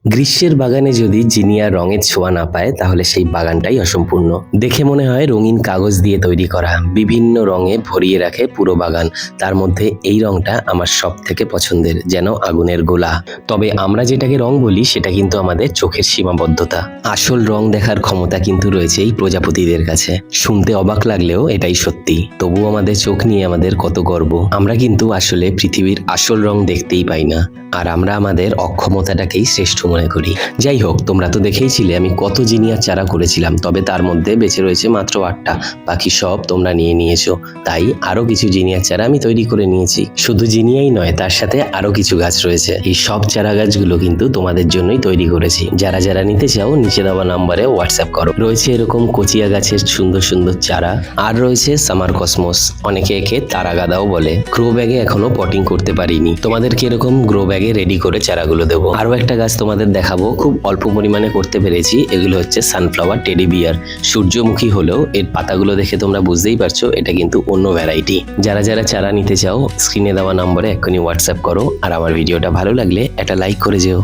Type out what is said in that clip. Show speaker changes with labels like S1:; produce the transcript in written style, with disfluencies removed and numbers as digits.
S1: গ্রীষ্মের বাগানে যদি জিনিয়া রঙের ছোঁয়া না পায় তাহলে সেই বাগানটাই অসম্পূর্ণ। দেখে মনে হয় রঙিন কাগজ দিয়ে তৈরি করা, বিভিন্ন রঙে ভরিয়ে রাখে পুরো বাগান। তার মধ্যে এই রংটা আমার সব থেকে পছন্দের, যেন আগুনের গোলা। তবে আমরা যেটাকে রং বলি সেটা কিন্তু আমাদের চোখের সীমাবদ্ধতা। আসল রং দেখার ক্ষমতা কিন্তু রয়েছে এই প্রজাপতিদের কাছে। শুনতে অবাক লাগলেও এটাই সত্যি। তবুও আমাদের চোখ নিয়ে আমাদের কত গর্ব। আমরা কিন্তু আসলে পৃথিবীর আসল রং দেখতেই পাই না, আর আমরা আমাদের অক্ষমতাটাকেই শ্রেষ্ঠ মনে করি। যাই হোক, তোমরা তো দেখেইছিলে আমি কত জিনিয়ার চারা করেছিলাম, তবে তার মধ্যে বেঁচে রয়েছে মাত্র 8টা। বাকি সব তোমরা নিয়ে নিয়েছো, তাই আরো কিছু জিনিয়ার চারা আমি তৈরি করে নিয়েছি। শুধু জিনিয়াই নয়, তার সাথে আরো কিছু গাছ রয়েছে। এই সব চারা গাছগুলো কিন্তু তোমাদের জন্যই তৈরি করেছি। যারা যারা নিতে চাও নিচে দেওয়া নাম্বারে হোয়াটসঅ্যাপ করো। রয়েছে এরকম কচিয়া গাছের সুন্দর সুন্দর চারা, আর রয়েছে সামার কসমস, অনেকে একে তারা গাদাও বলে। গ্রো ব্যাগে এখনো পটিং করতে পারিনি, তোমাদেরকে এরকম গ্রো ব্যাগে রেডি করে চারাগুলো দেবো। আরো একটা গাছ তোমাদের দেখাবো, খুব অল্প পরিমাণে করতে পেরেছি। এগুলো হচ্ছে সানফ্লাওয়ার টেডি বিয়ার। সূর্যমুখী হলেও এর পাতাগুলো দেখে তোমরা বুঝতেই পারছো এটা কিন্তু অন্য ভ্যারাইটি। যারা যারা চারা নিতে চাও স্ক্রিনে দেওয়া নম্বরে এক্ষুনি হোয়াটসঅ্যাপ করো, আর আমার ভিডিওটা ভালো লাগলে একটা লাইক করে যেও।